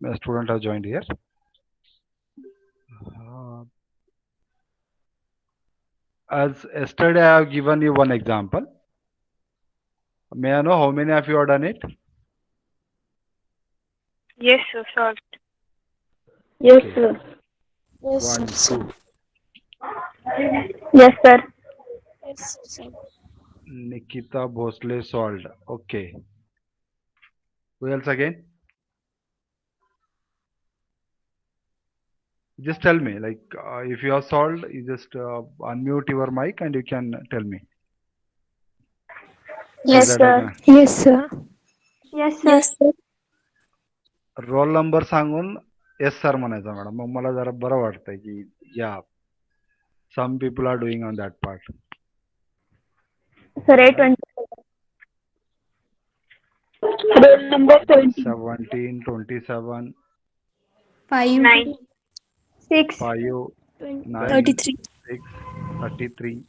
some students have joined here. As yesterday, I have given you one example. May I know how many of you have done it? Yes, sir. Solved. Yes, Okay. sir. Yes, One, sir. two. Yes, sir. Yes, sir. Nikita Bhosle solved. Okay. Who else again? Just tell me, like, if you have solved, you just unmute your mic and you can tell me so Yes, Yes. that I sir. can. Yes, sir. Yes, sir. Yes, sir. Roll number सांगून yes sir म्हणायचं madam, मग मला जरा बरं वाटतंय की या some people are doing on that part. Sir, 827. Roll number 17. 17, 27, 5, 9. 6. 5, 9, 33, 6, 33,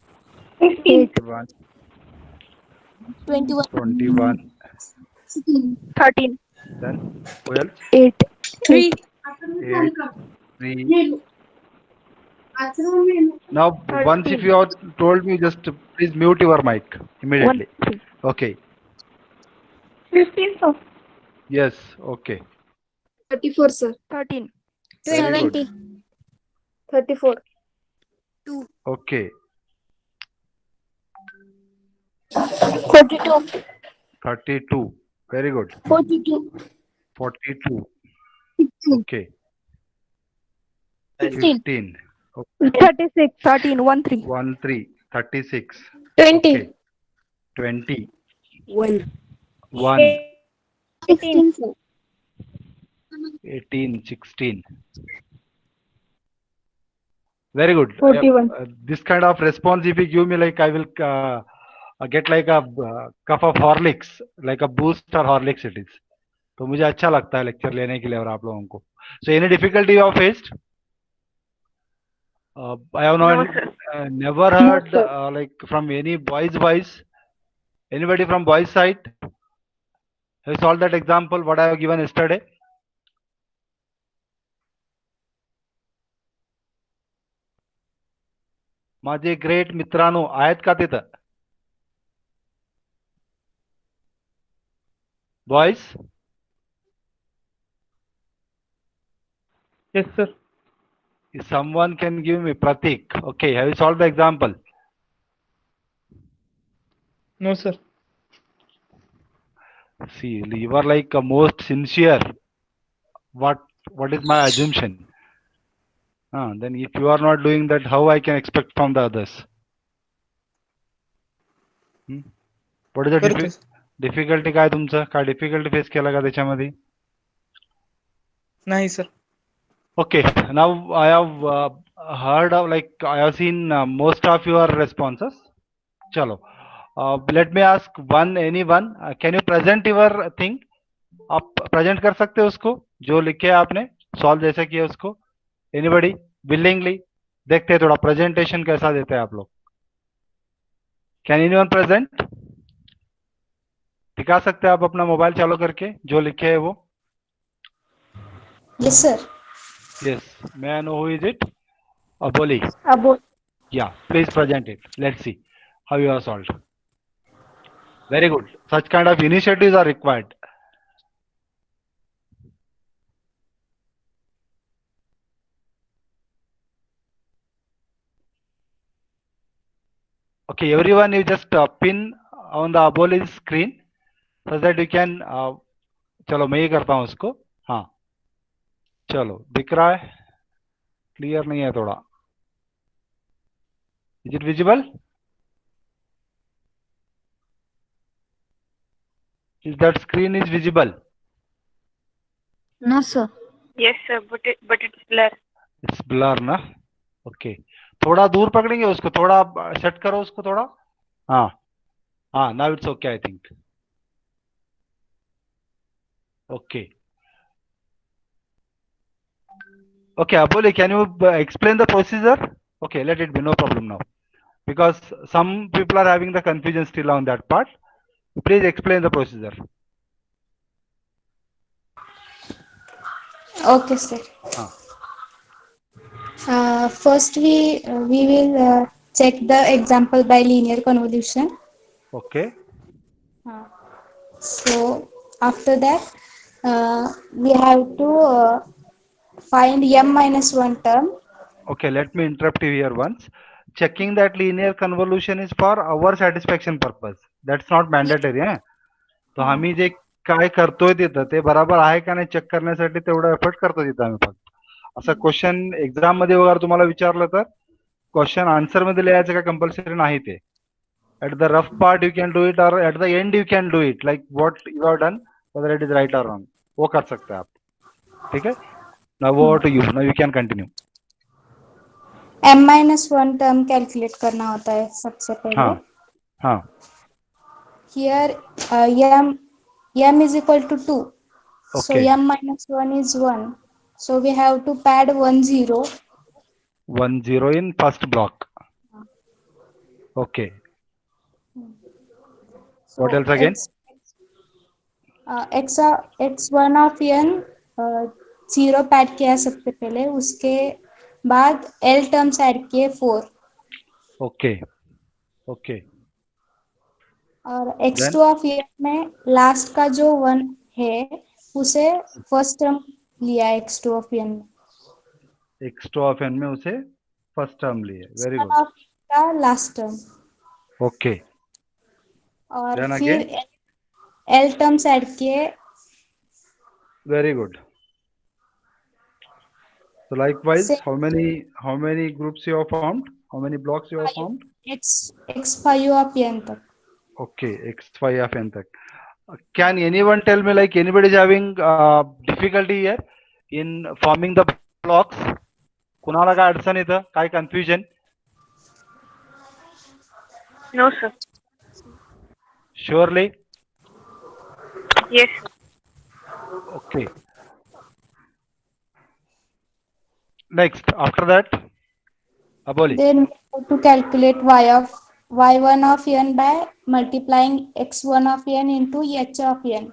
15. 21, 21, 21. 13. Then who else? 8, 3. 8, 3. Now, once if 13. you have told me, just please mute your mic 1. immediately. Okay. 15, sir. Yes. Okay. 34, sir. 13. Very good. 70, 34. 2, Okay. 42. 32. Very good. 42. 42. 16. Okay. 16. 15. 36. 13. 1 3. 1, 3. 36. 20, Okay. 20. 1, 1. 18. 16, sir. 18. 16. Very good. 41. This kind of response, if you give me, like, I will get like a cup of Horlicks, like a boost or Horlicks it is. तो मुझे अच्छा लगता है lecture लेने के लिए और आप लोगों को. So any difficulty you have faced? I have No, not sir. never heard like from any boys voice. Anybody from boys side? Have you solved that example what I have given yesterday? माझे great मित्रांनो आहेत का तिथं? Boys? Yes, sir. If someone can give me Pratik. Okay, have you solved the example? No, sir. See, you are like most sincere. What is my assumption? Then if you are not doing that, how I can expect from the others? What is the करतोय sir. difficulty काय तुमचं? काय difficulty face केला का त्याच्यामध्ये? नाही sir. Okay, now I have heard of, like, I have seen most of your responses. Chalo. Let me ask anyone. Can you present your thing? आप present कर सकते हो उसको जो लिखे है आपने सॉल्व जैसे किया उसको. Anybody willingly? देखते हैं थोड़ा presentation कैसा देते हैं आप लोग. Can anyone present? दिखा सकते हैं आप अपना मोबाइल चालू करके जो लिखे है वो. Yes, sir. Yes. May I know who is it? Aboli. Abo. Yeah, please present it. Let's see how you are solved. Very good. Such kind of initiatives are required. Okay, everyone, you just pin on the Aboli's screen so that you can. चलो मैं ही करता हूँ उसको. हाँ. चलो दिख रहा है? क्लियर नहीं है थोड़ा. Is it visible? Is that screen is visible? No, sir. Yes, sir. But it's blur. It's blur ना. Okay. थोड़ा दूर पकड़ेंगे उसको, थोड़ा सेट करो उसको थोड़ा. हाँ. हाँ. Now it's okay, I think. Okay. Okay, Aboli, can you explain the procedure? Okay, let it be, no problem now. Because some people are having the confusion still on that part. Please explain the procedure. Okay, sir. हाँ. First, we will check the example by linear convolution. Okay. So after that, we have to find m minus one term. Okay, let me interrupt you here once. Checking that linear convolution is for our satisfaction purpose. That's not mandatory. तो आम्ही जे काय करतोय तिथं ते बरोबर आहे का नाही चेक करण्यासाठी तेवढा एफर्ट करतो तिथं आम्ही फक्त. असं क्वेश्चन एक्झाम मध्ये वगैरे तुम्हाला विचारलं तर क्वेश्चन आन्सर मध्ये लिहायचं का कंपल्सरी नाही ते. At the rough part you can do it or at the end you can do it like what you have done whether it is right or wrong. वो कर सकते हैं आप. ठीक है. Now over to you. Now you can continue. m minus one term calculate करना होता है सबसे पहले. हाँ. हाँ. Here m is equal to 2. So Okay. m minus 1 is 1. So we have to pad 1 0. 1 0 in first block. Okay. So What else again? x1 of n 0 pad किया सबसे पहले, उसके बाद l टर्म्स ऐड किए 4. Okay. Okay. और Then x2 of n में last का जो 1 है उसे फर्स्ट टर्म लिया x2 ऑफ n में. x2 of n में उसे फर्स्ट टर्म लिए. Very x1 good. ऑफ का लास्ट टर्म. ओके. और Then फिर again. l टर्म्स ऐड किए. Very good. So likewise, से how many groups you have formed? How many blocks you have formed? x5 of n तक. Okay, x5 of n तक. Can anyone tell me like anybody is having difficulty here in forming the blocks? कुणाला काय अडचण येतं? काय confusion? No, sir. Surely. Yes, sir. Okay. Next, after that, Aboli. Then we have to calculate y1 of n by multiplying x1 of n into h of n.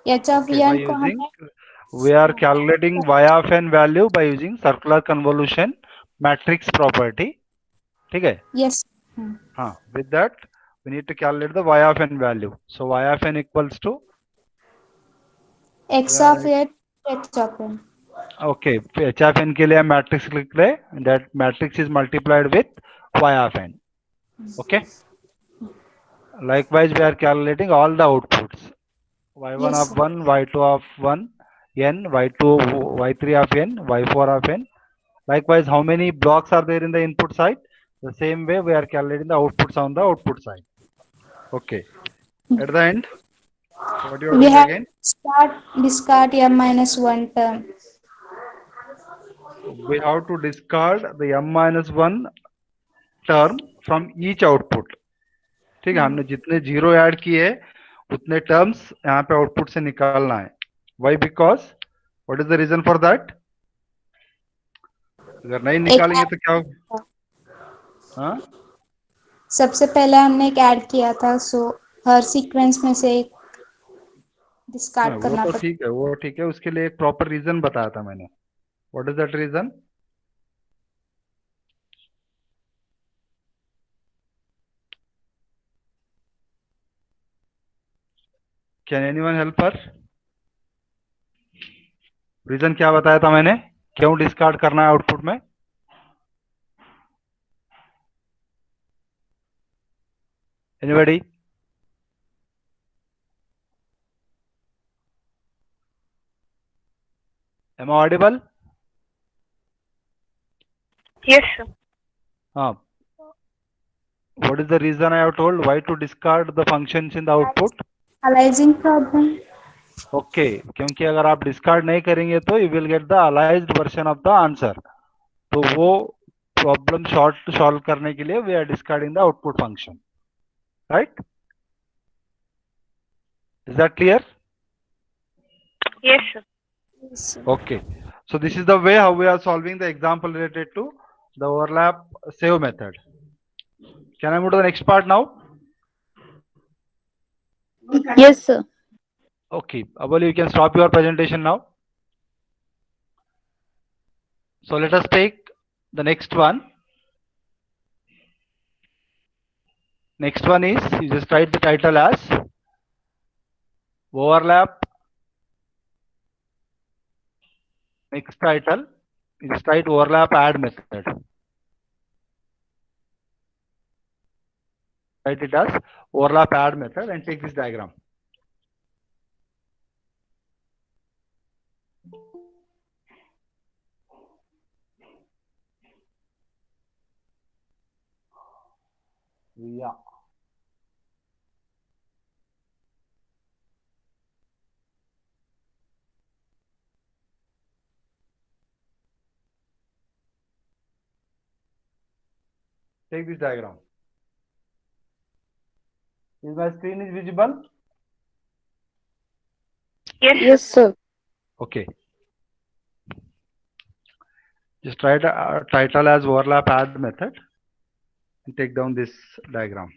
h of Okay, by n को using, हमें we are calculating y of n value by using circular convolution matrix property. ठीक है? yes. हाँ. With that, we need to calculate the y of n value. So y of n equals to x of n h of n. okay. H of n के लिए हम matrix लिख रहे. That matrix is multiplied with y of n. Okay. Likewise, we are calculating all the outputs. y1 Yes, of sir. 1, y2 of 1, n, y2, y3 of n, y4 of n. Likewise, how many blocks are there in the input side? The same way we are calculating the outputs on the output side. Okay. At the end, what you are We doing have again? discard m minus 1 term. We have to discard the m minus 1 term from each output. ठीक है. हमने जितने zero add किए उतने terms यहाँ पे output से निकालना है. Why? Because what is the reason for that? अगर नहीं निकालेंगे तो क्या होगा? हाँ? सबसे पहले हमने एक ऐड किया था, सो हर सीक्वेंस में से एक डिस्कार्ड वो करना तो पड़ता. ठीक है. वो ठीक है. उसके लिए एक प्रॉपर रीजन बताया था मैंने. What is that reason? Can anyone help her? Reason क्या बताया था मैंने? क्यों डिस्कार्ड करना है आउटपुट में? Anybody? Am I audible? Yes, sir. What is the reason I have told why to discard the functions in the output? Aliasing problem. Okay, क्योंकि अगर आप डिस्कार्ड नहीं करेंगे तो you will get the aliased version of the answer. तो वो problem solve करने के लिए we are discarding the output function. Right? Is that clear? Yes, sir. Okay. So this is the way how we are solving the example related to the overlap save method. Can I move to the next part now? Yes, sir. Okay. Aboli, you can stop your presentation now. So let us take the next one. Next one is, you just write the title as overlap. Next title, you just write overlap add method. Write it as overlap add method and take this diagram. Yeah. Take this diagram. Is my screen is visible? Yes, Yes, sir. Okay. Just write a title as overlap add method and take down this diagram.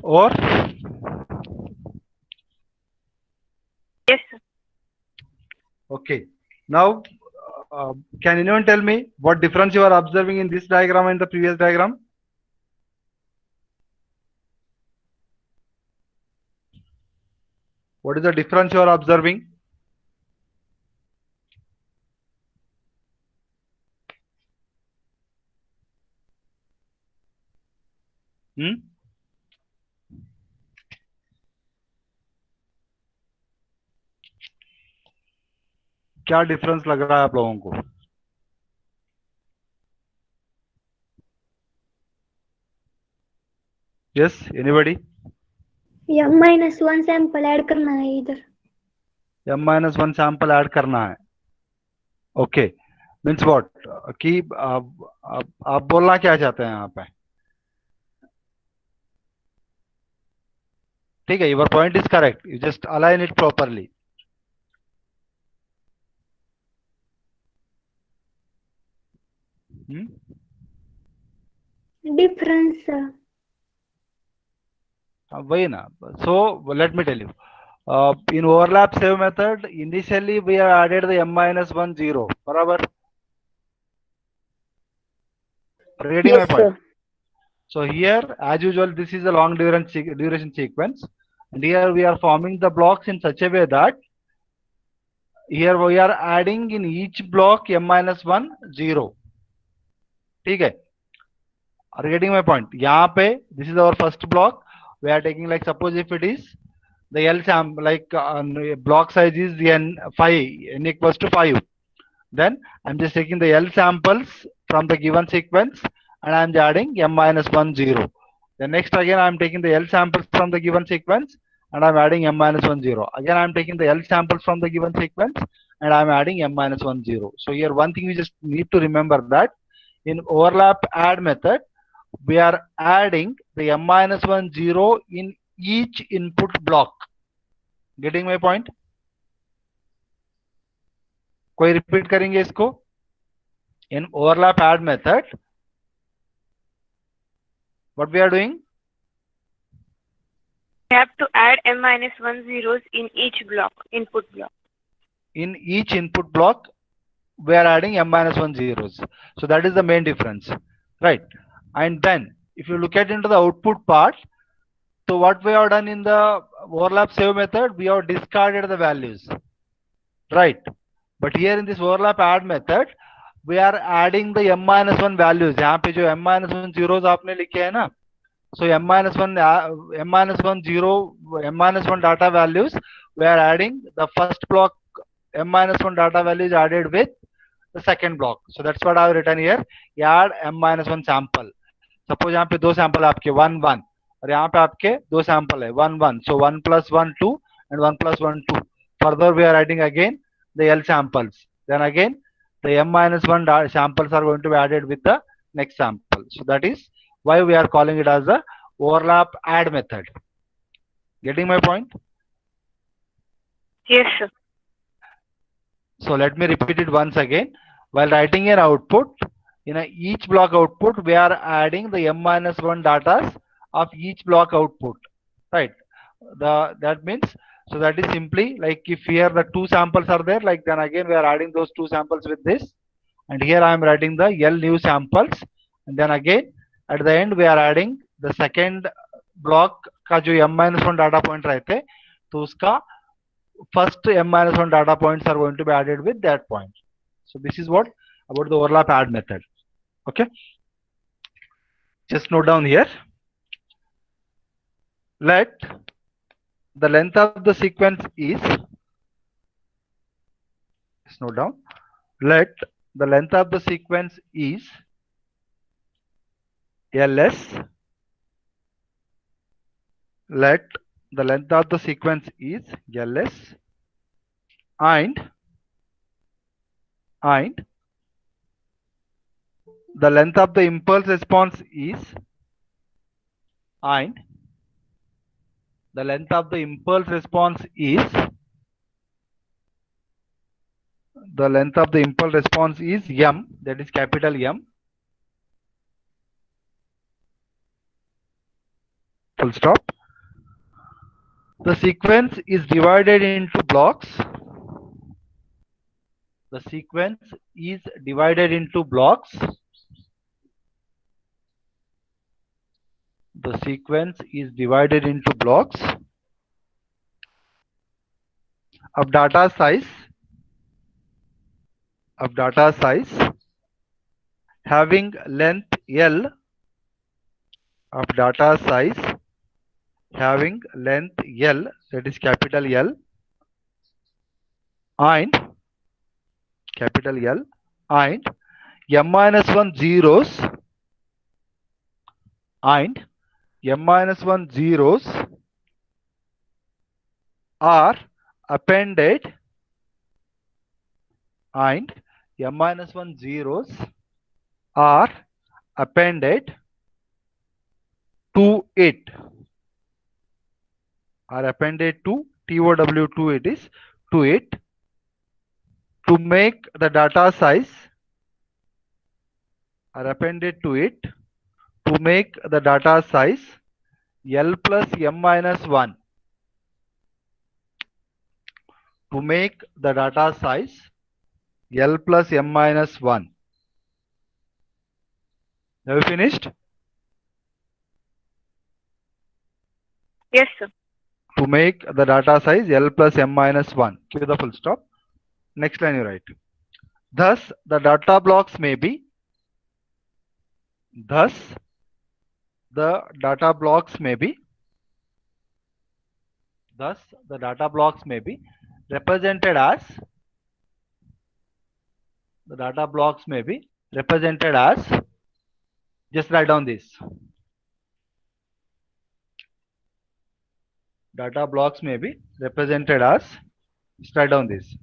Or yes, sir. okay. Now, can anyone tell me what difference you are observing in this diagram and the previous diagram? What is the difference you are observing? Hmm? क्या difference लग रहा है आप लोगों को? Yes, anybody? M-1 sample add करना है इधर. M-1 सैंपल ऐड करना है. ओके, मीन्स व्हाट कि आप बोलना क्या चाहते हैं यहाँ पे? ठीक है, your point is correct, you just align it properly. Difference वही ना. So let me tell you, in overlap save method initially we have added the M-1 0. बराबर? Reading my Yes, point. sir. So here, as usual, this is a long duration sequence, and here we are forming the blocks in such a way that here we are adding in each block M-1 0. ठीक है? Are you getting my point? यहाँ पे this is our first block. We are taking, like, suppose if it is the L sample, like block size is n equals to 5. Then I'm just taking the L samples from the given sequence and I'm adding M-1 0. Then next again I'm taking the L samples from the given sequence and I'm adding M-1 0. Again I'm taking the L samples from the given sequence and I'm adding M-1 0. So here one thing you just need to remember that in overlap add method we are adding the M-1 0 in each input block. Getting my point? कोई repeat करेंगे इसको? In overlap add method what we are doing? We have to add m minus 1 zeros in each block, input block. In each input block we are adding m minus 1 zeros, so that is the main difference, right? And then if you look at into the output part, so what we have done in the overlap save method, we have discarded the values, right? But here in this overlap add method we are adding the m minus 1 values. यहाँ पे जो m minus 1 zeros आपने लिखे हैं ना, so m minus 1 zero, m minus 1 data values, we are adding the first block m minus 1 data values added with the second block. So that's what I have written here. Add m minus 1 sample. Suppose यहाँ पे दो sample आपके 1 1 और यहाँ पे आपके दो sample है 1 1. So 1 plus 1 2 and 1 plus 1 2. Further we are adding again the L samples. Then again the m minus 1 samples are going to be added with the next sample. So that is why we are calling it as the overlap add method. Getting my point? Yes, sir. So let me repeat it once again. While writing an output, in each block output, we are adding the m minus 1 data of each block output, right? That means, so that is simply like if here the two samples are there, like then again we are adding those two samples with this, and here I am writing the L new samples, and then again at the end we are adding the second block का जो m minus 1 data point रहते, तो उसका first m minus 1 data points are going to be added with that point. So this is what about the overlap add method. Okay, just note down here. Let the length of the sequence is, just note down, let the length of the sequence is ls. Let the length of the sequence is ls and the length of the impulse response is, and the length of the impulse response is, the length of the impulse response is m, that is capital M, full stop. The sequence is divided into blocks. The sequence is divided into blocks. The sequence is divided into blocks of data size having length L, of data size having length L, that is capital L, and capital L, and m minus 1 zeros, and m minus 1 zeros are appended, and m minus 1 zeros are appended to it, are appended to TOW2, it is to it, to make the data size, are appended to it to make the data size L plus m minus 1, to make the data size L plus m minus 1. Have you finished? Yes, sir. To make the data size L plus m minus 1. Give the full stop. Next line you write. Thus, the data blocks may be, thus, the data blocks may be, thus, the data blocks may be represented as, the data blocks may be represented as, just write down this. Data blocks may be represented as, just write down this.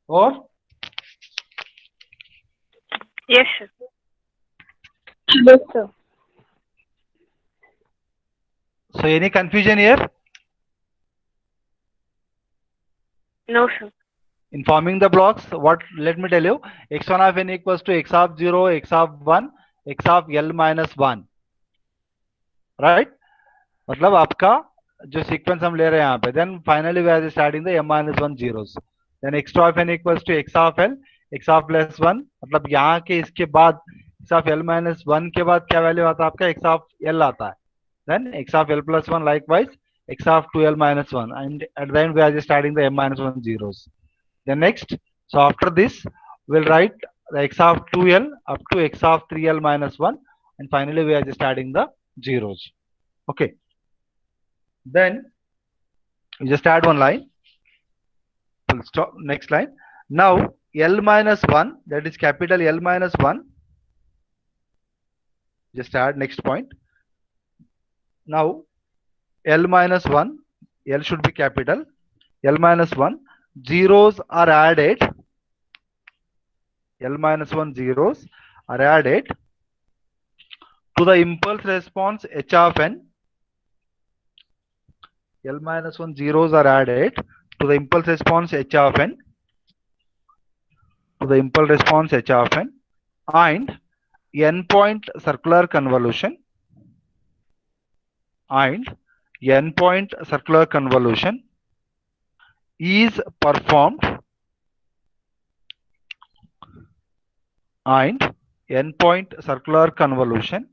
Or Yes, sir. Yes, sir. so any confusion here? No, sir. In forming the blocks, what let me tell you, x1 of n equals to x of 0, x of 1, x of l minus 1, right? मतलब आपका जो sequence हम ले रहे हैं यहाँ पे, then finally we are starting the m minus 1 zeros, then x2 of n equals to x of l, x of plus 1, मतलब यहाँ के इसके बाद x of l minus 1 के बाद क्या वैल्यू आता है आपका, x of l आता है, then x of l plus 1 likewise x of 2l minus 1, and at the end we are just starting the m minus 1 zeros. Then next, so after this, we'll write the x of 2l up to x of 3l minus 1, and finally we are just adding the zeros. Okay. Then you just add one line, full stop, next line. Now l minus 1, that is capital L minus 1, just add next point. Now L minus 1, L should be capital, L minus 1, zeros are added, L minus 1 zeros are added to the impulse response h of n. L minus 1 zeros are added to the impulse response h of n, to the impulse response h of n, and n point circular convolution, and n point circular convolution is performed, and n point circular convolution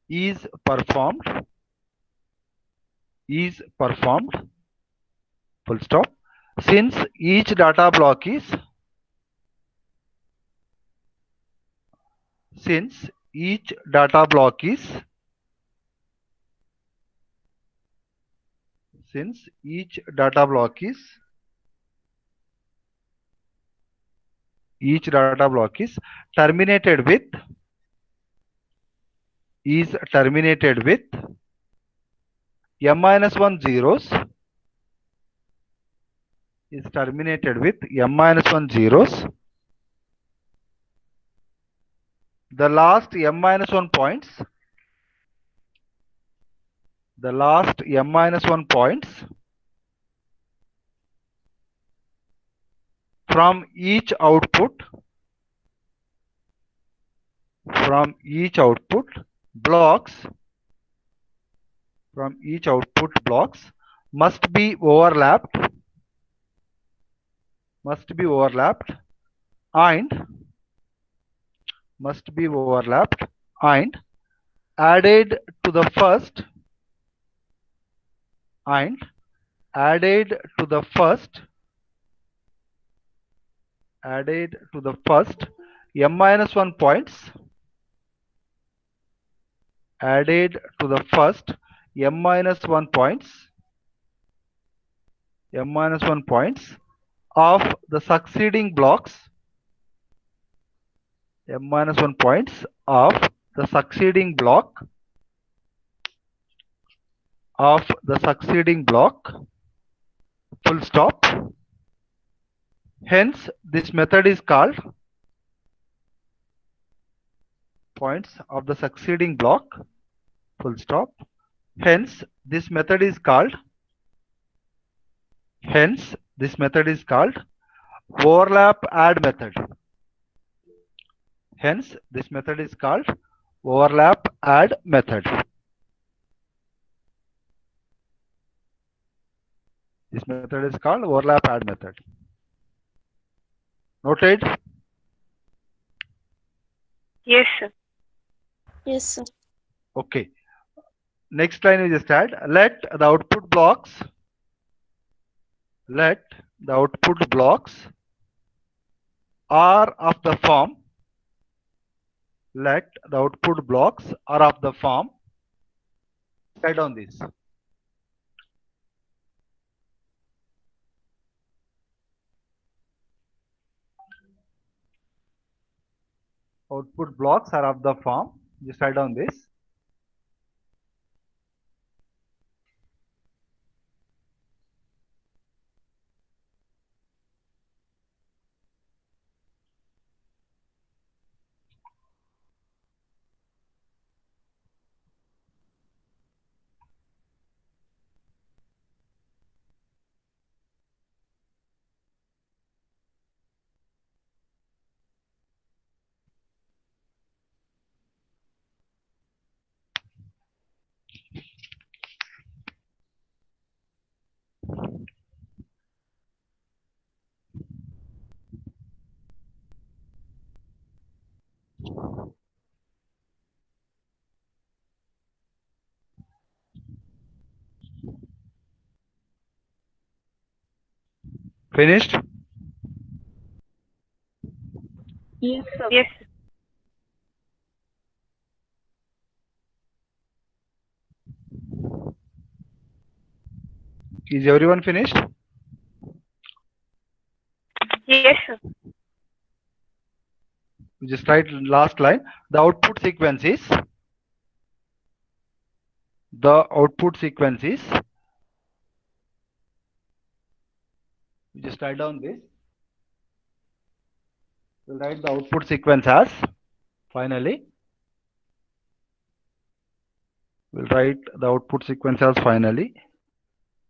is performed, full stop, since each data block is, since each data block is, since each data block is, each data block is terminated with, is terminated with m minus 1 zeros, is terminated with m minus 1 zeros, the last m minus 1 points, the last m minus 1 points from each output, from each output blocks, from each output blocks must be overlapped, must be overlapped, and must be overlapped and added to the first, and added to the first, added to the first m minus 1 points, added to the first m minus 1 points, m minus 1 points of the succeeding blocks, m minus 1 points of the succeeding block, of the succeeding block, full stop. Hence this method is called points of the succeeding block, full stop. Hence this method is called, hence this method is called overlap add method. Hence this method is called overlap add method. This method is called overlap add method. Noted? Yes, sir. Yes, sir. Okay. Next line we just add, let the output blocks, let the output blocks are of the form, let the output blocks are of the form, write down this. Output blocks are of the form, Just write down this. Finished? Yes, sir. Yes, sir. Is everyone finished? Yes, sir. Just write last line. The output sequence is. The output sequence is. Just write down this. We'll write the output sequence as. Finally, we'll write the output sequence as finally.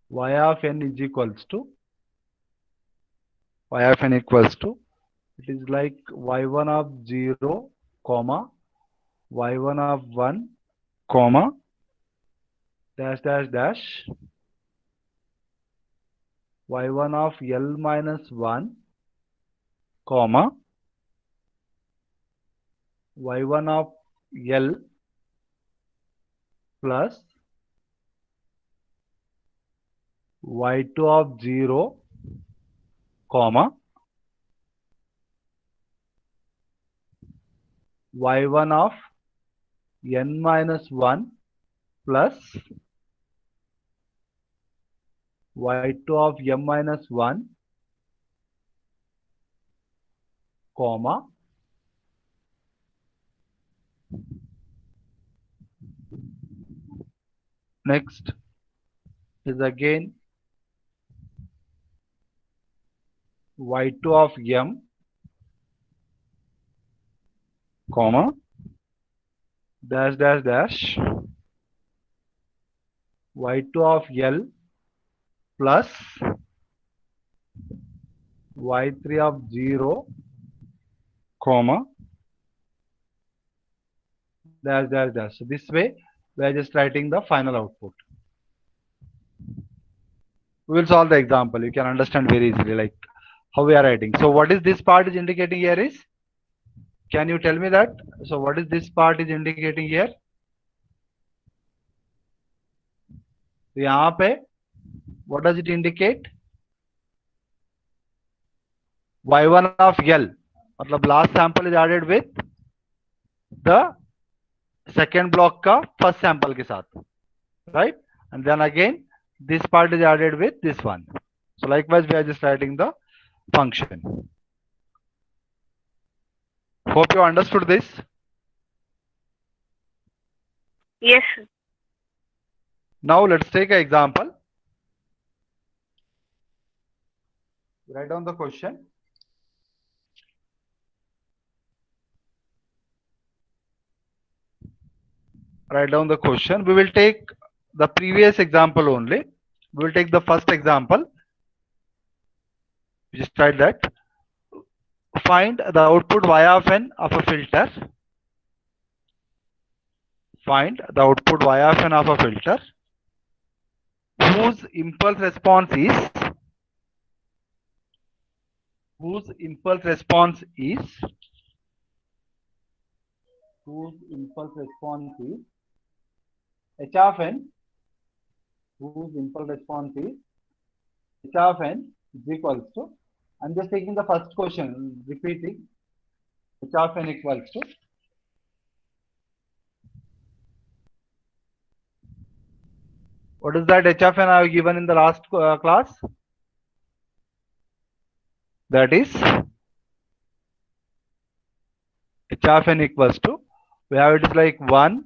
Y of n is equals to. Y of n equals to. It is like y1 of 0, comma, y1 of 1, comma, dash dash dash, y1 of L minus 1, comma, y1 of L plus y2 of 0, comma, y1 of n minus 1 plus y2 of m minus 1, comma, next is again y2 of m, comma, dash dash dash, y2 of L plus y3 of 0, comma, dash dash dash. So this way we are just writing the final output. We will solve the example. You can understand very easily like how we are writing. So what is this part is indicating here is? Can you tell me that? So what is this part is indicating here? तो यहाँ पे what does it indicate? y1 of L मतलब last sample is added with the second block का first sample के साथ, right? And then again this part is added with this one. So likewise we are just writing the function. Hope you understood this. Yes, sir. Now let's take an example. Write down the question. Write down the question. We will take the previous example only. We will take the first example. Just write that. Find the output y of n of a filter. Find the output y of n of a filter whose impulse response is h of n, whose impulse response is h of n is equals to, I'm just taking the first question, repeating, h of n equals to what is that h of n I have given in the last class? That is h of n equals to We have it is like 1,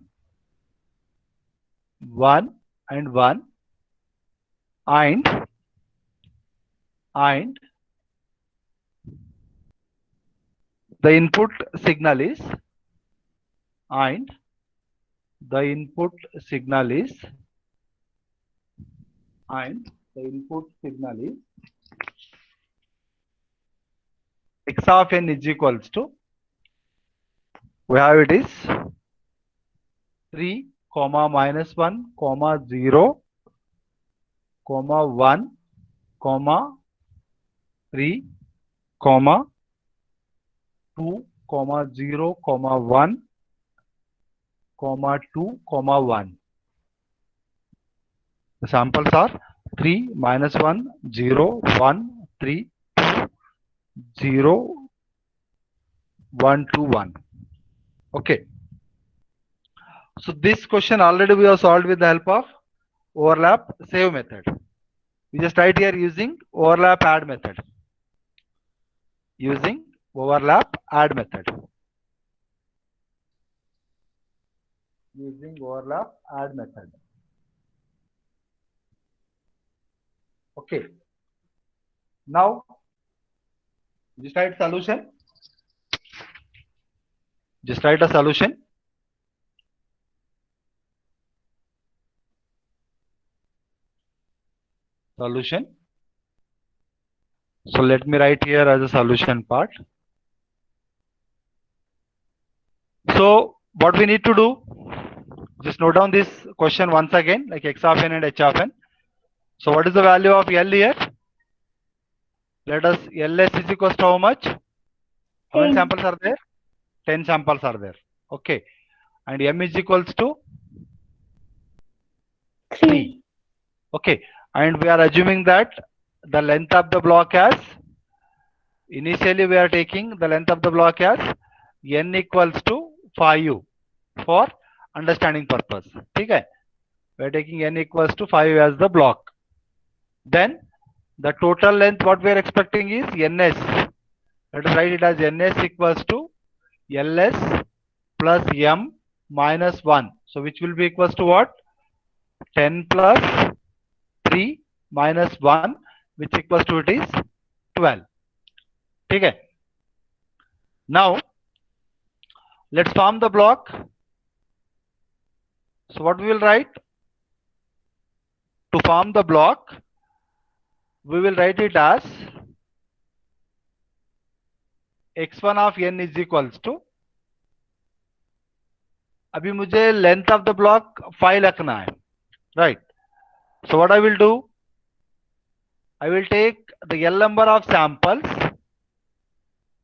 1 and 1, and the input signal is x of n is equals to, we have it is 3, comma minus 1, comma 0, comma 1, comma 3, comma 2, comma 0, comma 1, comma 2, comma 1. The samples are 3, minus 1, 0, 1, 3, 2, 0, 1, 2, 1. Okay. So this question already we have solved with the help of overlap save method. We just write here using overlap add method. Using overlap add method. Using overlap add method. Okay. Now just write solution. Just write a solution. Solution. So let me write here as a solution part. So what we need to do, just note down this question once again, like x of n and h of n. So what is the value of L here? Let us, LS is equals to how much? How many 10. samples are there? 10 samples are there. Okay. And M is equals to 3. Okay. And we are assuming that the length of the block as, initially we are taking the length of the block as n equals to 5u for understanding purpose. Okay. We are taking n equals to 5 as the block. Then the total length what we are expecting is ns. Let us write it as ns equals to ls plus m minus 1. So which will be equals to what? 10 plus 3 minus 1, which equals to it is 12. Okay. Now let's form the block. So what we will write? To form the block, we will write it as x1 of n is equals to, अभी मुझे length of the block 5 रखना है, right? So what I will do, I will take the L number of samples.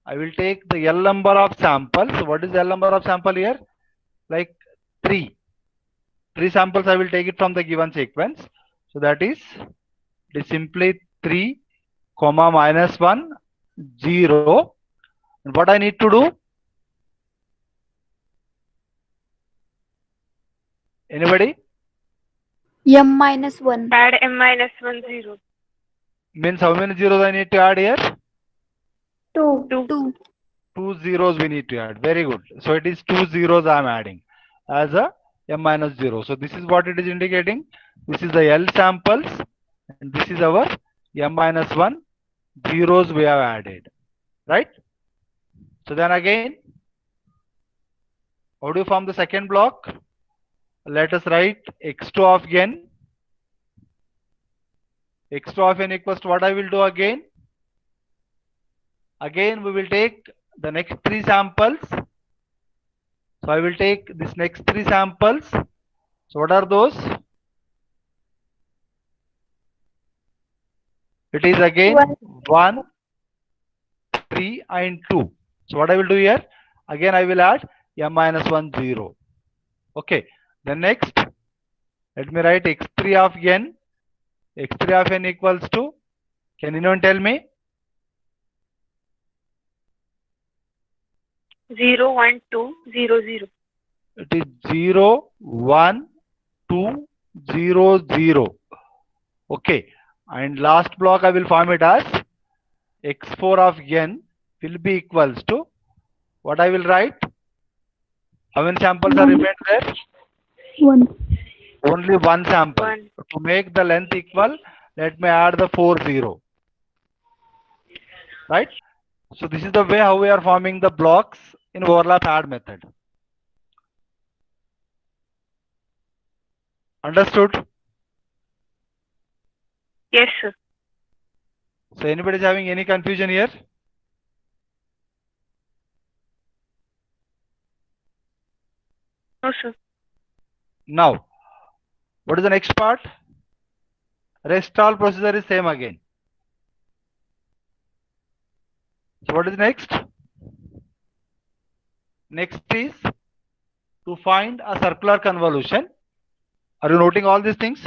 I will take the L number of samples. So what is the L number of sample here? Like 3. 3 samples I will take it from the given sequence. So that is, it is simply 3, comma minus 1, 0. And what I need to do? Anybody? M minus 1. Add m minus 1 0. Means how many zeros I need to add here? 2. 2. 2 zeros we need to add. Very good. So it is 2 zeros I am adding as a m minus 0. So this is what it is indicating. This is the L samples and this is our m minus 1 zeros we have added. Right? So then again, how do you form the second block? Let us write x2 of n. x2 of n equals to what I will do again? Again we will take the next 3 samples. So I will take this next 3 samples. So what are those? It is again 1, 3 and 2. So what I will do here? Again I will add m minus 1 0. Okay. Then next, let me write x3 of n. x3 of n equals to, can anyone tell me? 0 1 2 0 0. It is 0 1 2 0 0. Okay. And last block I will form it as x4 of n will be equals to, what I will write? How many samples are remained there? 1. Only one sample. 1. To make the length equal, let me add the 4 0. Right? So this is the way how we are forming the blocks in overlap add method. Understood? Yes, sir. So anybody is having any confusion here? No, sir. Now, what is the next part? Rest all procedure is same again. So what is next? Next is to find a circular convolution. Are you noting all these things?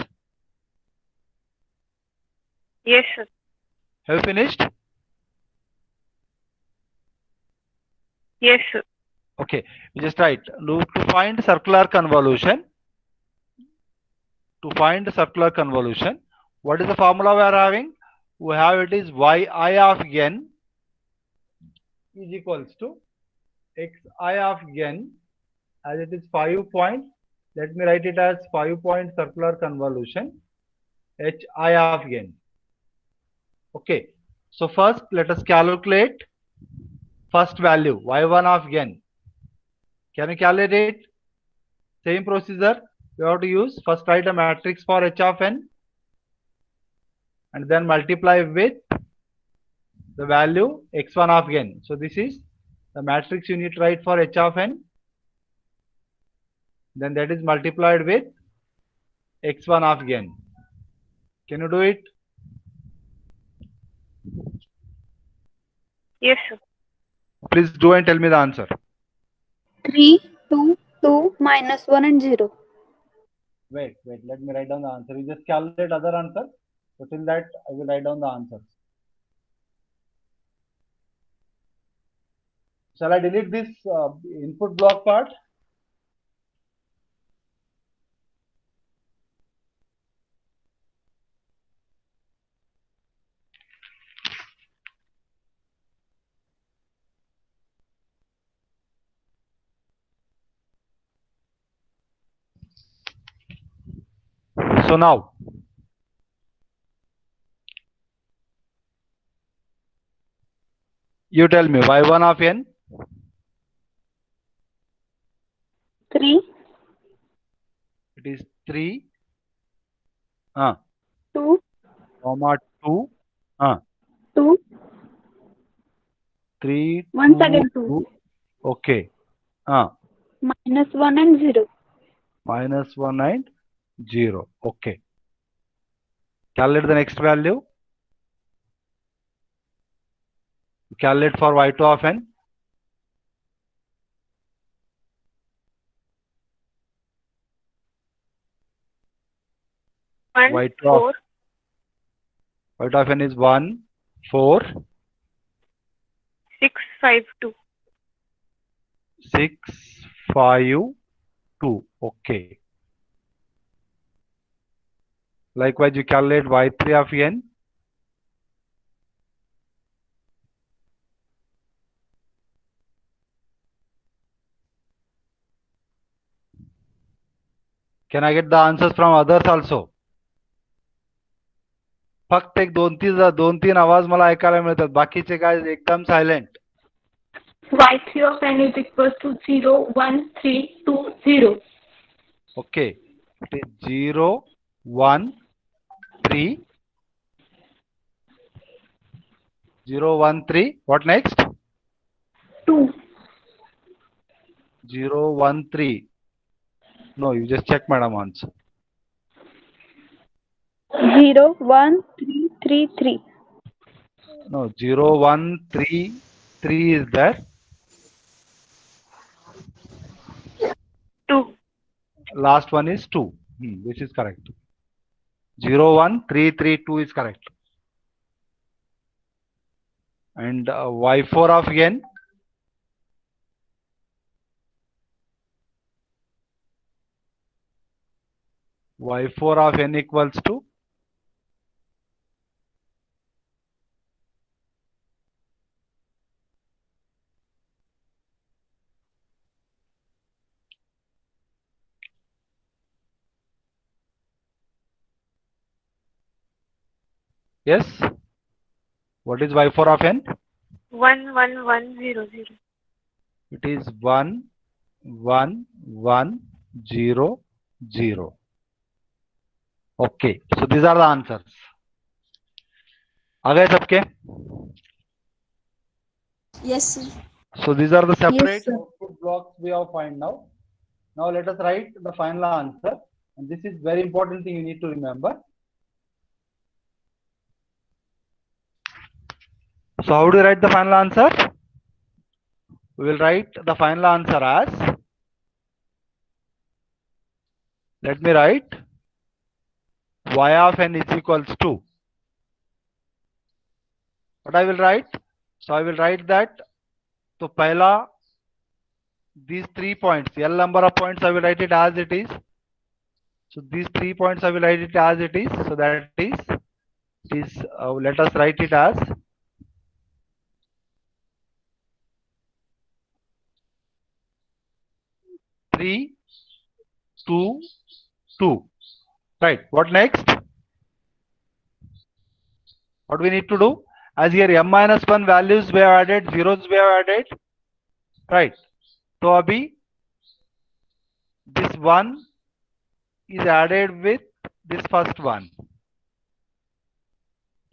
Yes, sir. Have you finished? Yes, sir. Okay, you just write to find circular convolution. To find circular convolution, what is the formula we are having? We have it is yi of n is equals to xi of n, as it is 5 point. Let me write it as 5-point circular convolution hi of n. Okay, so first let us calculate first value y1 of n. Can you calculate it? Same procedure we have to use. First write a matrix for h of n and then multiply with the value x1 of n. So this is the matrix you need to write for h of n. Then that is multiplied with x1 of n. Can you do it? Yes, sir. Please do and tell me the answer. 3, 2, 2, minus 1 and 0. Wait, let me write down the answer. You just calculate other answer. So till that, I will write down the answers. Shall I delete this input block part? So now, you tell me y1 of n. 3, It is 3, 2, comma 2, 2, 3, once 2, again 2, 2. Okay. minus 1 and 0. Minus 1 and 0. Okay. Calculate the next value. Calculate for y2 of n. One, y2 of, 4, y2 of n is 1, 4, 6, 5, 2. 6, 5, 2. Okay. Likewise, you calculate y3 of n. Can I get the answers from others also? फक्त एक दोन तीन आवाज मला ऐकायला मिळतात, बाकीचे काय एकदम silent. Y3 of n is equals to 0, 1, 3, 2, 0. Okay. It is 0, 1, 3. 0, 1, 3. What next? 2, 0, 1, 3. No, you just check, madam, once. 0, 1, 3, 3, 3. No, 0, 1, 3. 3 is there. 2. Last one is 2. This is correct. 0, 1, 3, 3, 2 is correct. And y4 of n. Y4 of n equals to Yes. What is y4 of n? 1 1 1 0 0. It is 1 1 1 0 0. Okay. So these are the answers. आ गए सबके? Yes, sir. So these are the separate sir. output blocks we have find now. Now let us write the final answer. And this is very important thing you need to remember. So how do you write the final answer? We will write the final answer as, let me write, y of n is equals to, what I will write? So I will write that, so pehla, these 3 points, L number of points I will write it as it is. So these 3 points I will write it as it is. So that is, let us write it as three, 2, 2. Right. What next? What we need to do? As here m minus 1 values we have added, zeros we have added. Right. So abhi this 1 is added with this first one.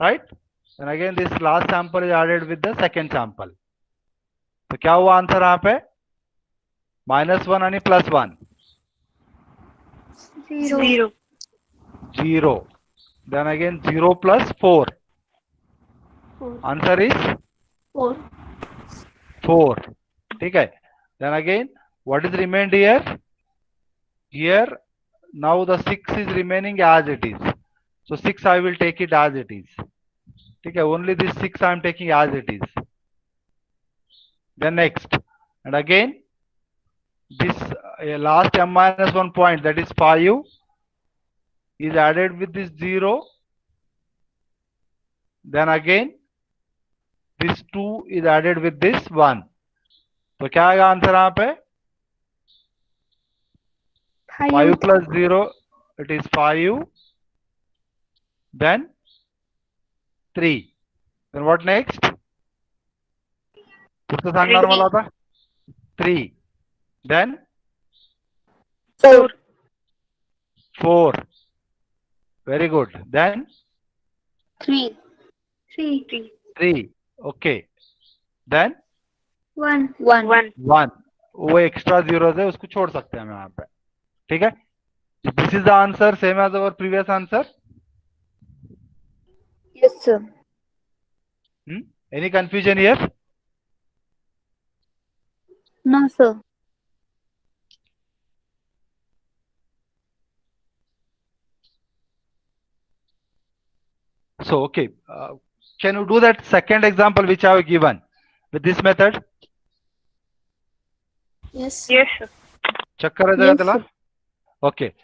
Right? And again this last sample is added with the second sample. So क्या हुआ answer यहाँ पे? -1 आणि +1. 0. 0. Then again 0 plus 4. 4. Answer is 4. 4. Okay. Then again, what is remained here? Here, now the 6 is remaining as it is. So 6 I will take it as it is. Okay. Only this 6 I am taking as it is. Then next. And again, this last m minus 1 point, that is 5, is added with this 0. Then again, this 2 is added with this 1. तो क्या आएगा answer यहाँ पे? 5 plus 0, it is 5. Then 3. Then what next? पुढचं सांगणार मला आता? 3. Then 4. 4. Very good. Then 3. 3. 3. Okay. Then 1. 1. 1. वो एक्स्ट्रा जीरोस है, उसको छोड़ सकते हैं हम यहाँ पे. ठीक है? This is the answer, same as our previous answer. Yes, sir. Any confusion here? No, sir. So, okay. Can you do that second example which I have given with this method? Yes. Yes, sir. Check करा Yes, जरा sir. Okay.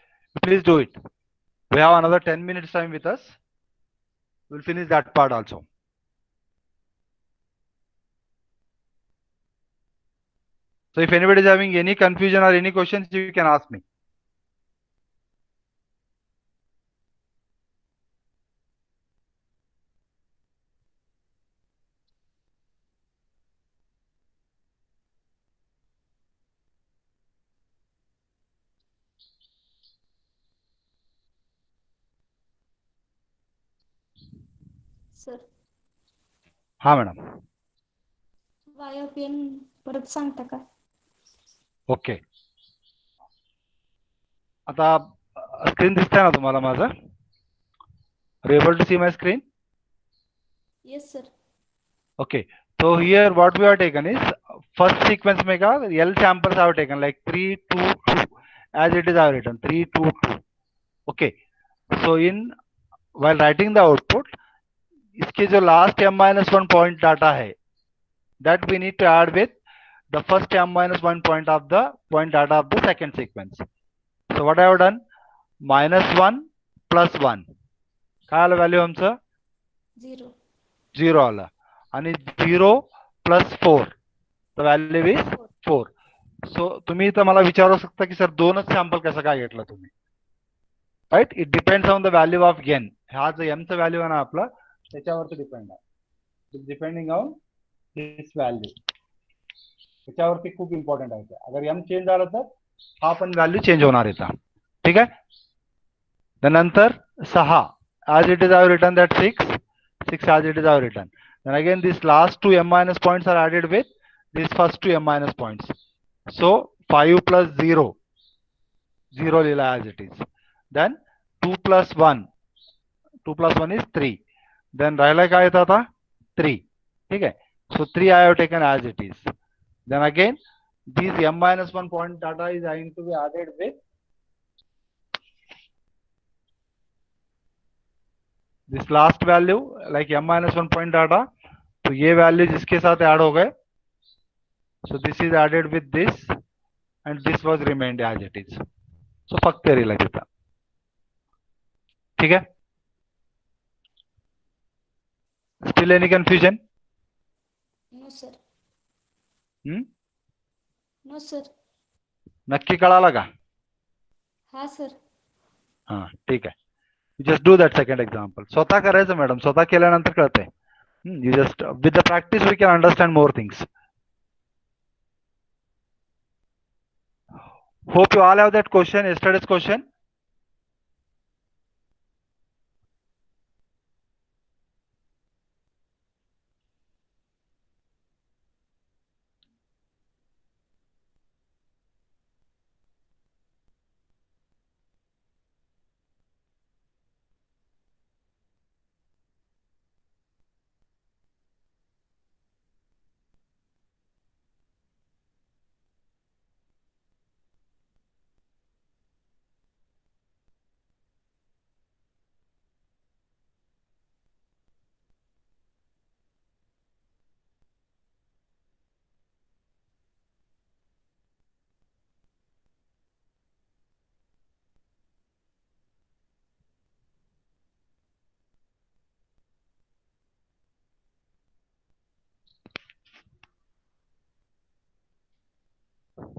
Please do it. We have another 10 minutes time with us. We'll finish that part also. So if anybody is having any confusion or any questions, you can ask me. Sir, हाँ madam. y of n परत सांगता का? Okay. आता screen दिसतंय ना तुम्हाला माझं? Are you able to see my screen? Yes, sir. Okay. So here what we have taken is first sequence में का L samples I have taken like 3, 2, 2 as it is I have written 3, 2, 2. Okay. So in while writing the output, इसके जो last m minus 1 point data है, that we need to add with the first m minus 1 point of the point data of the second sequence. So what I have done? -1 plus 1. काय आलं value आमचं? 0. 0 आलं. आणि 0 plus 4. The value is 4. So तुम्ही इथं मला विचारू शकता की सर दोनच सॅम्पल कसं काय घेतलं तुम्ही? Right? It depends on the value of n. हा जो m चा व्हॅल्यू आहे ना आपला, त्याच्यावरती डिपेंड आहे. डिपेंडिंग ऑन दिस व्हॅल्यू, त्याच्यावरती खूप इम्पॉर्टंट आहे. अगर m चेंज झालं तर हा पण व्हॅल्यू चेंज होणार येतात. ठीक आहे. त्यानंतर 6 as it is I have written that 6 as it is I have written. Then again these last two m minus points are added with these first two m minus points. So 5 plus 0 लिहिला as it is. Then 2 plus 1 is 3. Then राहिला काय येतं आता 3. ठीक आहे. So 3 I have taken as it is. Then again these m minus 1 point data is going to be added with this last value like m minus 1 point data. तो ये value जिसके साथ ऐड हो गए, so this is added with this and this was remained as it is. So फक्त रिला देता. ठीक है. Still any confusion? No, sir. No, sir. नक्की कळाला का? हाँ, sir. हाँ ठीक आहे. Just do that second example. स्वतः करायचं मॅडम, स्वतः केल्यानंतर कळतंय. You just with the practice we can understand more things. Hope you all have that question, yesterday's question.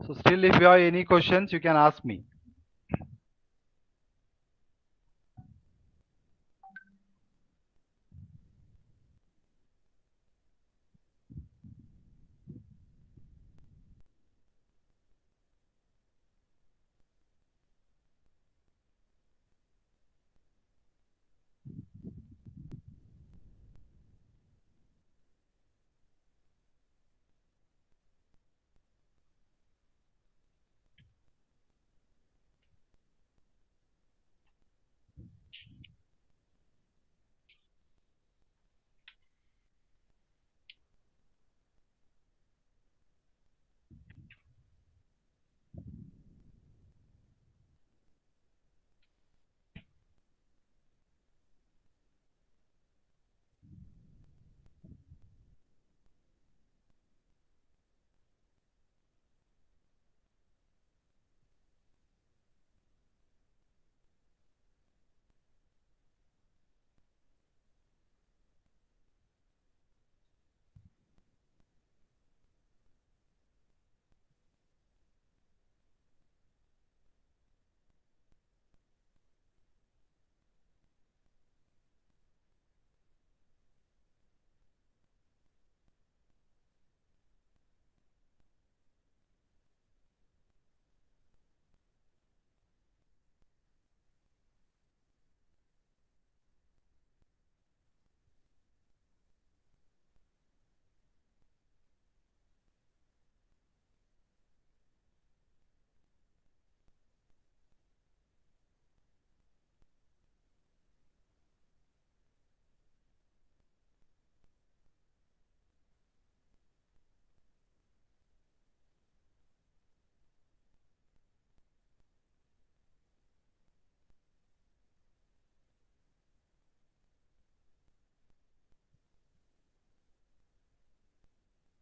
So still if you have any questions you can ask me.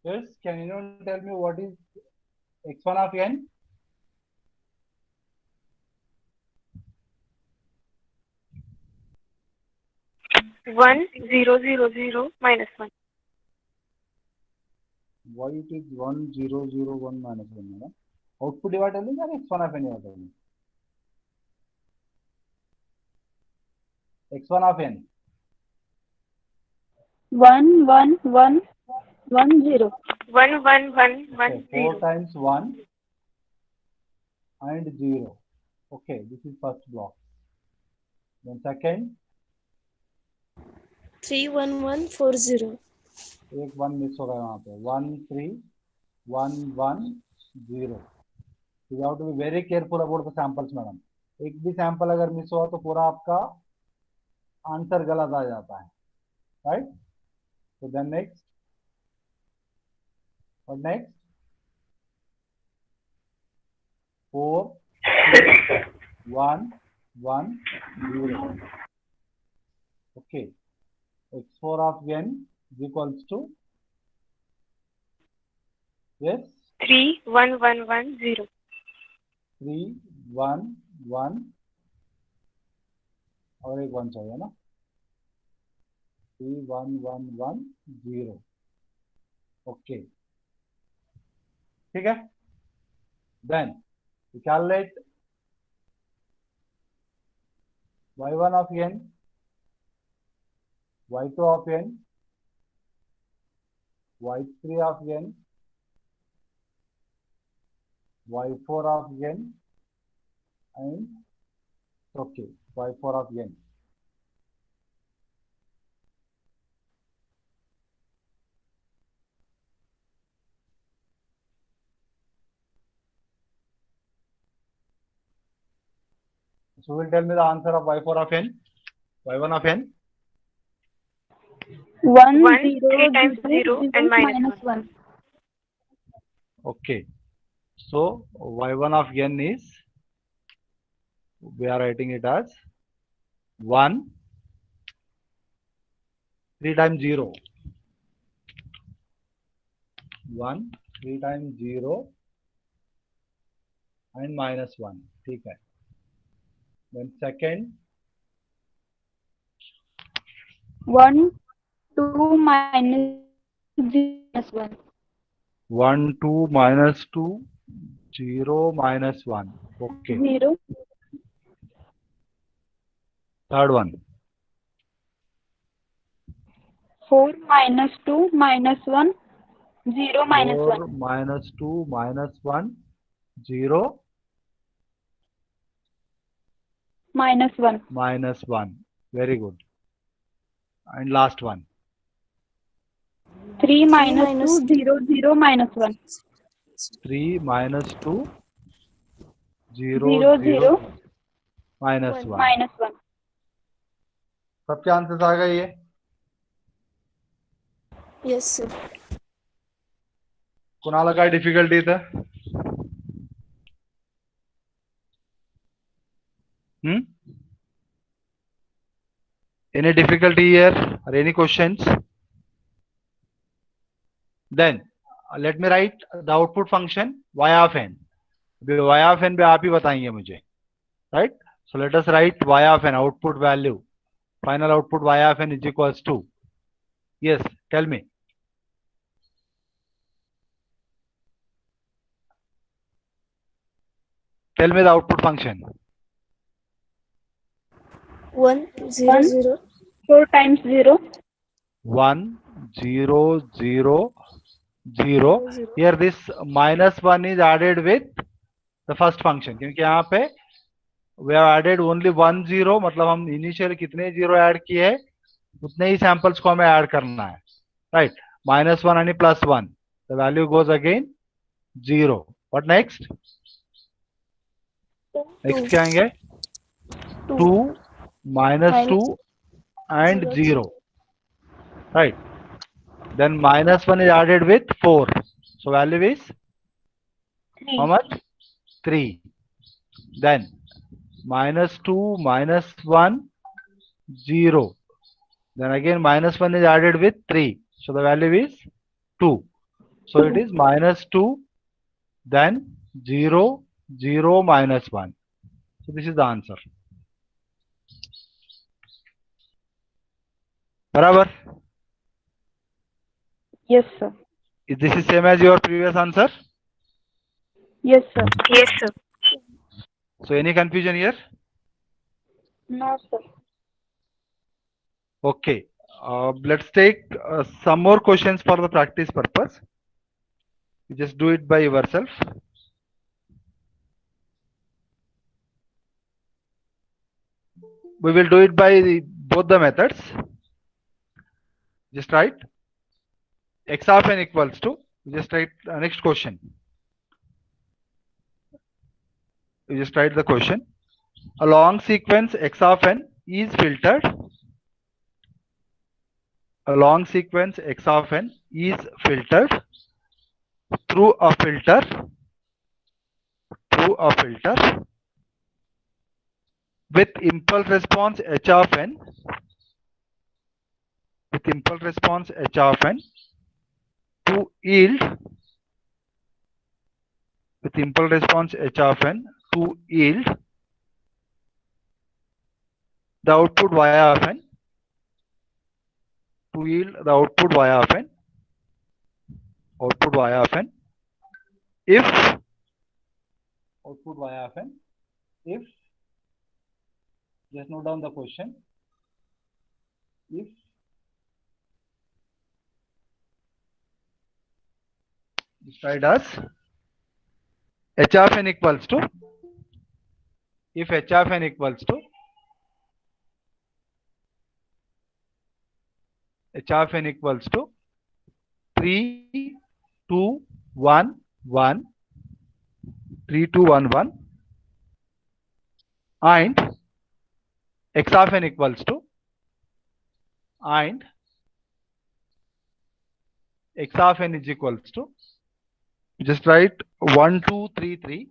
Yes, can anyone tell me what is x1 of n? One zero zero zero minus one. Why it is 1 0 0 1 minus 1 madam? Output divided or x1 of n divided? x1 of n. 1 1 1 1 0. 1 1 1 1 Okay, 4 0. times 1 and 0. Okay, this is first block. Then second, 3 1 1 4 0. एक 1 miss हो गया वहाँ पे. 1 3 1 1 0. So you have to be very careful about the samples, madam. एक भी sample अगर miss हुआ तो पूरा आपका आंसर गलत आ जाता है, right? So then next, what next? 4 1 1 0. Okay, x4 of n is equals to, yes, 3 1 1 1 0. 3 1 1 और एक 1 चाहिए ना. 3 1 1 1 0. Okay, ठीक है. Then we calculate y1 of n, y2 of n, y3 of n, y4 of n, and okay, y4 of n. So will tell me the answer of y4 of n, y1 of n. 1 1 0 3 times 0 and minus 1. 1. Okay, so y1 of n is, we are writing it as 1 3 times 0. 1 3 times 0 and minus 1. ठीक है. Then second, 1 2 minus 1. 1 2 minus 2 0 minus 1. Okay. 0 Third one, 4 minus 2 minus 1 0 minus 4 1. minus 2 minus 1 0 Minus 1. minus 1. Very good. And last one, 3 minus minus 2 0 0 minus 1. 3 minus 2 0 0 0 0 minus 1. minus 1. सबके answers आ गए ये. Yes, sir. कुणाला काय difficulty इथं? Any difficulty here or any questions? Then let me write the output function y of n. Y of n भी आप ही बताएंगे मुझे, right? So let us write y of n, output value, final output y of n is equals to, yes, tell me. Tell me the output function. 1 0 0. 4 times 0. 1 0 0 0. Here this minus 1 is added with the first function, क्योंकि यहाँ पे we have added only 1 0, मतलब हम initial कितने 0 add किए हैं उतने ही samples को हमें ऐड करना है, right? minus 1 and plus 1, the value goes again 0. What next? Next क्या आएंगे? 2 minus 2 and 0, right? Then minus 1 is added with 4, so value is 3. how much? 3. Then minus 2 minus 1 0, then again minus 1 is added with 3, so the value is 2, so it is minus 2, then 0 0 minus 1. So this is the answer. बराबर? Yes, sir. Is this is same as your previous answer? Yes, sir. Yes, sir. So any confusion here? No, sir. Okay. Let's take some more questions for the practice purpose. You just do it by yourself. We will do it by both the methods. Just write x of n equals to, just write next question. You just write the question. A long sequence x of n is filtered. A long sequence x of n is filtered through a filter with impulse response h of n to yield the output y of n if just note down the question, if described as h of n equals to, if h of n equals to 3, 2, 1, 1, 3, 2, 1, 1, and x of n equals to, and x of n is equals to, just write 1, 2, 3, 3,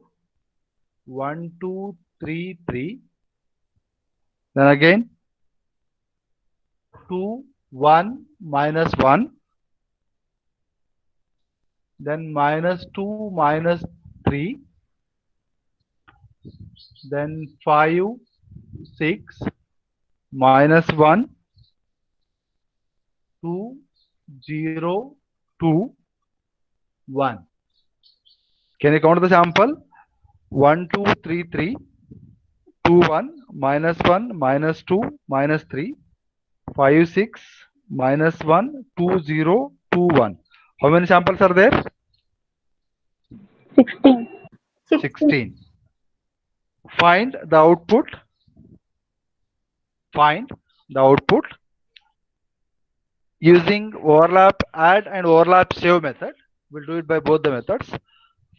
1, 2, 3, 3, then again 2, 1, minus 1, then minus 2, minus 3, then 5, 6, minus 1, 2, 0, 2, 1. Can you count the sample? 1, 2, 3, 3, 2, 1, minus 1, minus 2, minus 3, 5, 6, minus 1, 2, 0, 2, 1. How many samples are there? 16. 16. Find the output. Using overlap add and overlap save method. We'll do it by both the methods.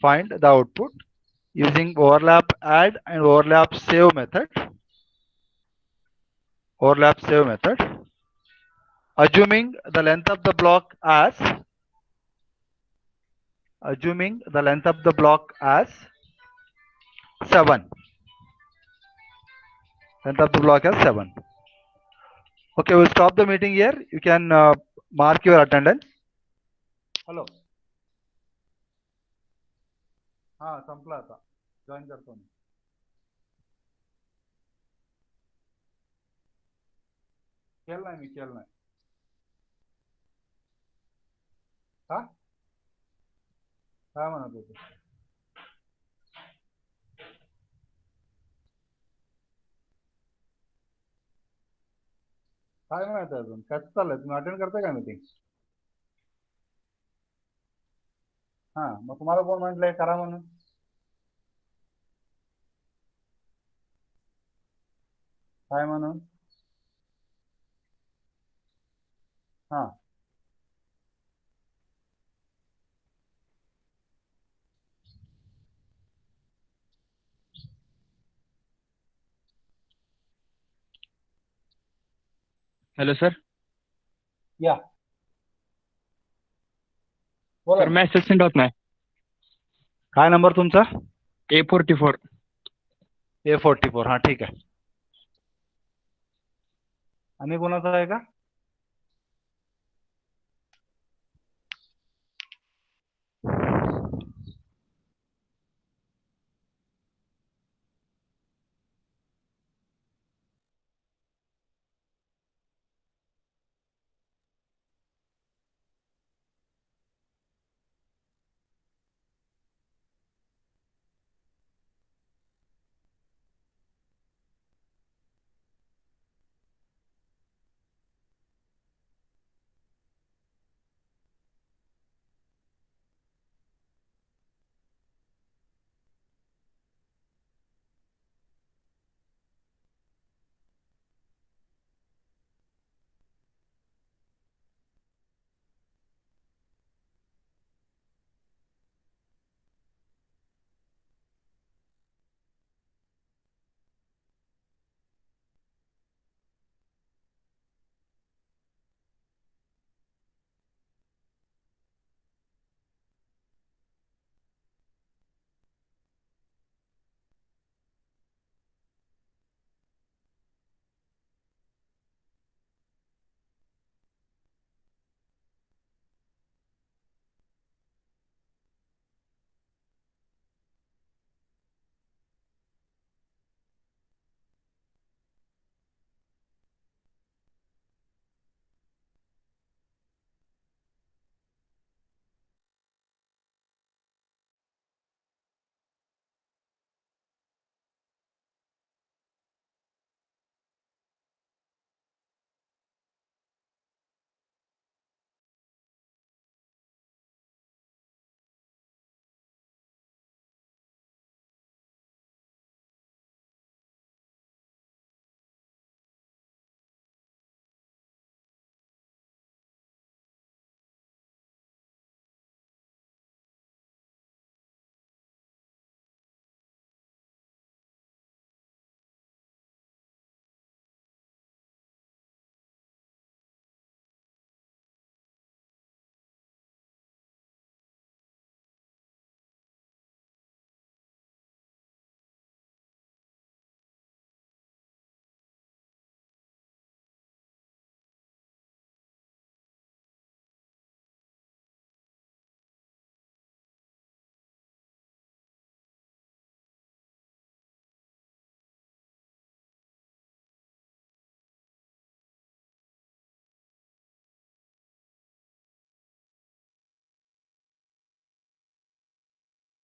Find the output using overlap add and overlap save method. Assuming the length of the block as 7. Okay, we'll stop the meeting here. You can mark your attendance. Hello. हाँ संपला था. Join करता हूँ. खेलना है. हाँ? काय म्हणत होते? काय माहित आहे अजून? कसं चाललंय? तुम्ही अटेंड करताय का मीटिंग? हा, मग तुम्हाला कोण म्हटलंय करा म्हणून? काय म्हणून? हा. Hello sir. या. बोला. सर मैं असिस्टंट होत नाही. काय नंबर तुमचा? A44. A44. हा ठीक आहे. आणि कोणाचा आहे का?